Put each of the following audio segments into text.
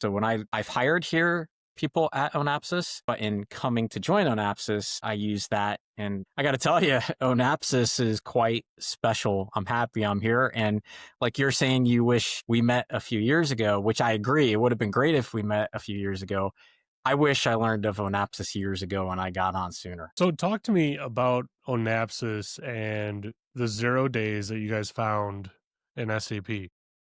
So when I've hired here people at Onapsis, but in coming to join Onapsis, I use that. And I got to tell you, Onapsis is quite special. I'm happy I'm here. And like you're saying, you wish we met a few years ago, which I agree. It would have been great if we met a few years ago. I wish I learned of Onapsis years ago and I got on sooner. So talk to me about Onapsis and the 0 days that you guys found in SAP.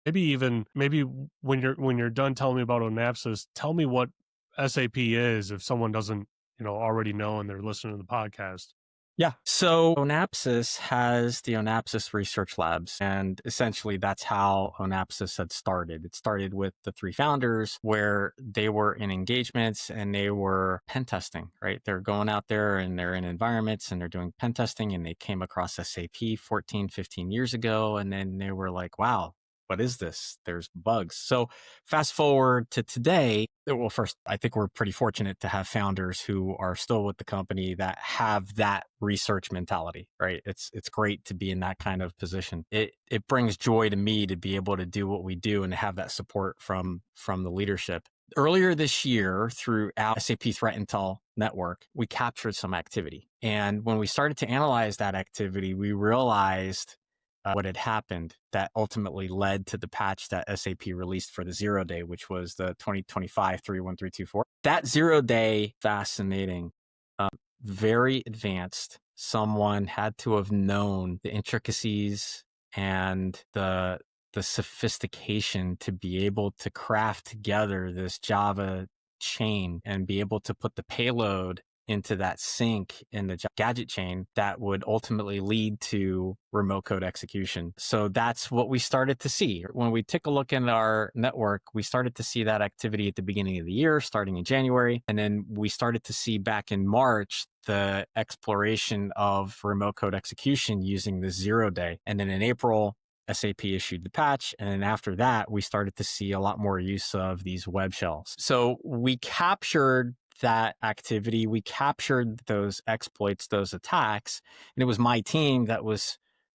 Maybe when you're done telling me about Onapsis, tell me what SAP is if someone doesn't, already know and they're listening to the podcast. Yeah. So Onapsis has the Onapsis Research Labs. And essentially, that's how Onapsis had started. It started with the three founders where they were in engagements and they were pen testing, right? They're going out there and they're in environments and they're doing pen testing. And they came across SAP 14, 15 years ago. And then they were like, wow, what is this? There's bugs. So fast forward to today. Well, first, I think we're pretty fortunate to have founders who are still with the company that have that research mentality, right? It's great to be in that kind of position. It brings joy to me to be able to do what we do and to have that support from the leadership. Earlier this year, through our SAP Threat Intel network, we captured some activity. And when we started to analyze that activity, we realized what had happened that ultimately led to the patch that SAP released for the 0 day, which was the 2025 31324. That 0 day, fascinating, very advanced. Someone had to have known the intricacies and the sophistication to be able to craft together this Java chain and be able to put the payload into that sync in the gadget chain that would ultimately lead to remote code execution. So that's what we started to see. When we took a look in our network, we started to see that activity at the beginning of the year, starting in January. And then we started to see back in March the exploration of remote code execution using the 0 day. And then in April, SAP issued the patch. And then after that, we started to see a lot more use of these web shells. So we captured that activity. We captured those exploits, those attacks. And it was my team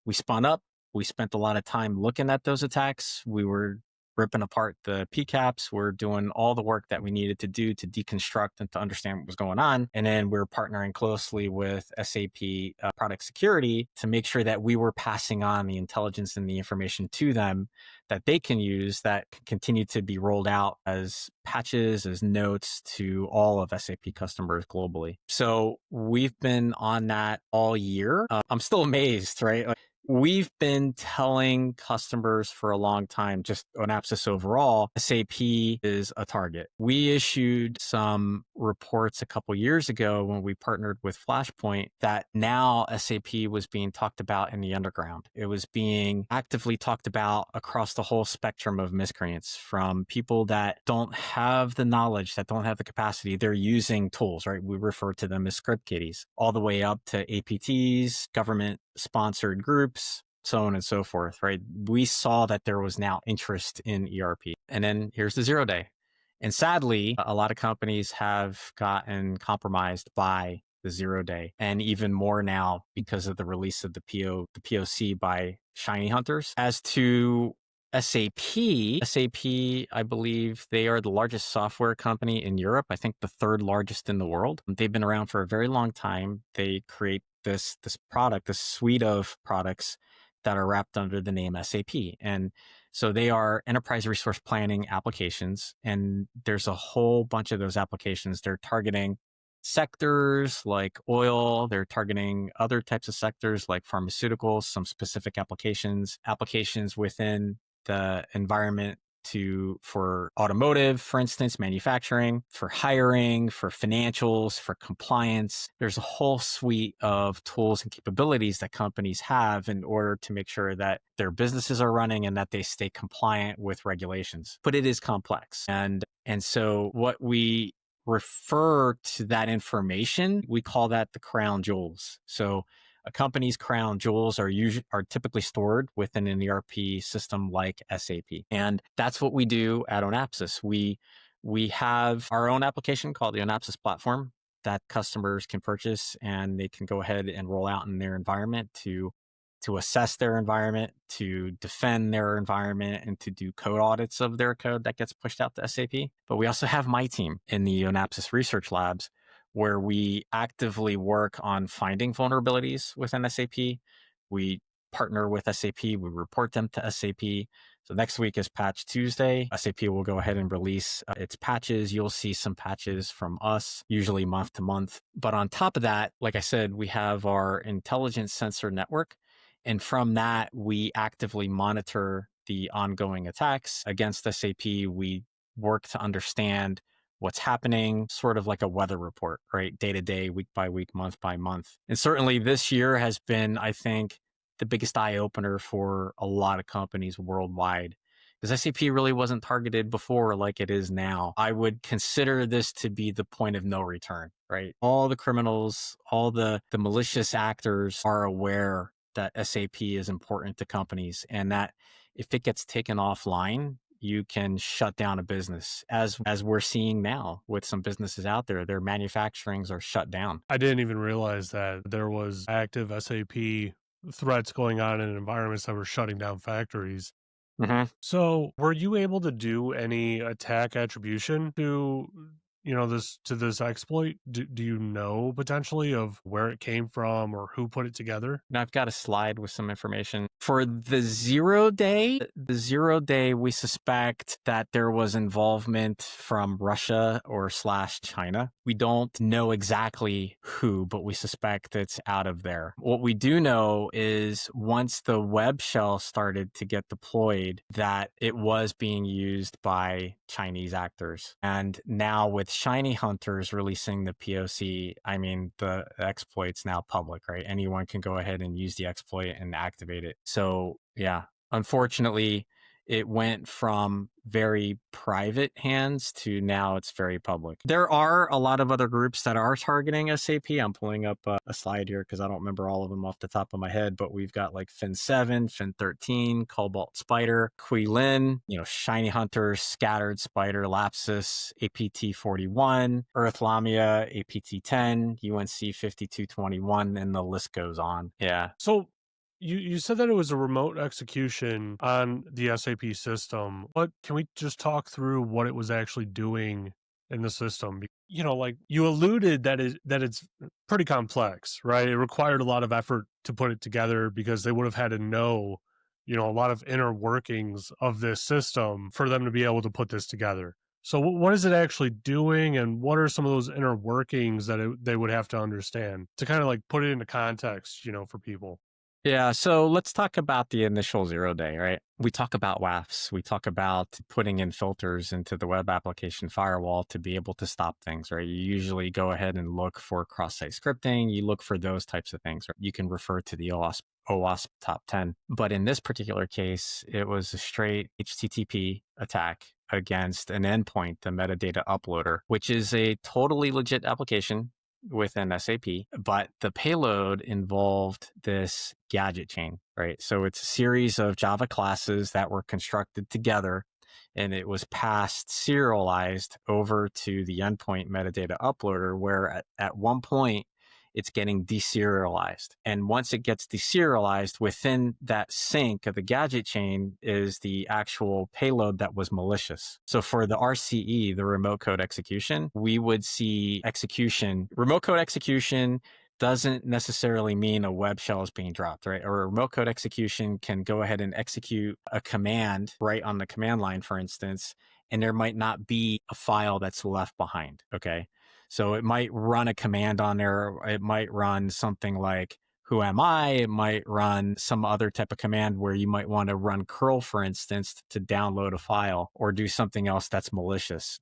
we spun up. We spent a lot of time looking at those attacks. We were ripping apart the PCAPs. We're doing all the work that we needed to do to deconstruct and to understand what was going on. And then we're partnering closely with SAP product security to make sure that we were passing on the intelligence and the information to them that they can use that can continue to be rolled out as patches, as notes to all of SAP customers globally. So we've been on that all year. I'm still amazed, right? We've been telling customers for a long time, just on Apsys overall, SAP is a target. We issued some reports a couple years ago when we partnered with Flashpoint that now SAP was being talked about in the underground. It was being actively talked about across the whole spectrum of miscreants, from people that don't have the knowledge, that don't have the capacity. They're using tools, right? We refer to them as script kiddies, all the way up to APTs, government sponsored groups, so on and so forth, right? We saw that there was now interest in ERP. And then here's the 0 day. And sadly, a lot of companies have gotten compromised by the 0 day, and even more now because of the release of the POC by shiny hunters. As to SAP, I believe they are the largest software company in Europe. I think the third largest in the world. They've been around for a very long time. They create this product, this suite of products that are wrapped under the name SAP. And so they are enterprise resource planning applications. And there's a whole bunch of those applications. They're targeting sectors like oil. They're targeting other types of sectors like pharmaceuticals, some specific applications within the environment for automotive, for instance, manufacturing, for hiring, for financials, for compliance. There's a whole suite of tools and capabilities that companies have in order to make sure that their businesses are running and that they stay compliant with regulations. But it is complex. And so what we refer to that information, we call that the crown jewels. So a company's crown jewels are typically stored within an ERP system like SAP. And that's what we do at Onapsis. We have our own application called the Onapsis platform that customers can purchase, and they can go ahead and roll out in their environment to to assess their environment, to defend their environment, and to do code audits of their code that gets pushed out to SAP. But we also have my team in the Onapsis Research Labs, where we actively work on finding vulnerabilities within SAP. We partner with SAP, we report them to SAP. So next week is Patch Tuesday. SAP will go ahead and release its patches. You'll see some patches from us, usually month to month. But on top of that, like I said, we have our intelligence sensor network. And from that, we actively monitor the ongoing attacks against SAP. We work to understand what's happening, sort of like a weather report, right? Day to day, week by week, month by month. And certainly this year has been, I think, the biggest eye opener for a lot of companies worldwide, because SAP really wasn't targeted before like it is now. I would consider this to be the point of no return, right? All the criminals, all the malicious actors are aware that SAP is important to companies, and that if it gets taken offline, you can shut down a business, as we're seeing now with some businesses out there. Their manufacturings are shut down. I didn't even realize that there was active SAP threats going on in environments that were shutting down factories. Mhm. So, were you able to do any attack attribution to, this exploit? Do you know potentially of where it came from or who put it together? And I've got a slide with some information. For the 0 day, we suspect that there was involvement from Russia or slash China. We don't know exactly who, but we suspect it's out of there. What we do know is once the web shell started to get deployed, that it was being used by Chinese actors. And now with Shiny Hunters releasing the POC, I mean, the exploit's now public, right? Anyone can go ahead and use the exploit and activate it. So yeah, unfortunately, it went from very private hands to now it's very public. There are a lot of other groups that are targeting SAP. I'm pulling up a slide here because I don't remember all of them off the top of my head, but we've got like Fin7, Fin13, Cobalt Spider, Quilin, Shiny Hunters, Scattered Spider, Lapsus, APT41, Earth Lamia, APT10, UNC 5221, and the list goes on. Yeah. So, you said that it was a remote execution on the SAP system, but can we just talk through what it was actually doing in the system? Like you alluded that it's pretty complex, right? It required a lot of effort to put it together because they would have had to know, a lot of inner workings of this system for them to be able to put this together. So what is it actually doing, and what are some of those inner workings that they would have to understand to kind of like put it into context, for people? Yeah, so let's talk about the initial 0 day, right? We talk about WAFs. We talk about putting in filters into the web application firewall to be able to stop things, right? You usually go ahead and look for cross-site scripting. You look for those types of things. Right? You can refer to the OWASP top 10. But in this particular case, it was a straight HTTP attack against an endpoint, the metadata uploader, which is a totally legit application within SAP, but the payload involved this gadget chain, right? So it's a series of Java classes that were constructed together, and it was passed serialized over to the endpoint metadata uploader, where at one point it's getting deserialized. And once it gets deserialized, within that sync of the gadget chain is the actual payload that was malicious. So for the RCE, the remote code execution, we would see execution. Remote code execution doesn't necessarily mean a web shell is being dropped, right? Or a remote code execution can go ahead and execute a command right on the command line, for instance, and there might not be a file that's left behind, okay? So it might run a command on there. It might run something like, who am I? It might run some other type of command where you might want to run curl, for instance, to download a file or do something else that's malicious.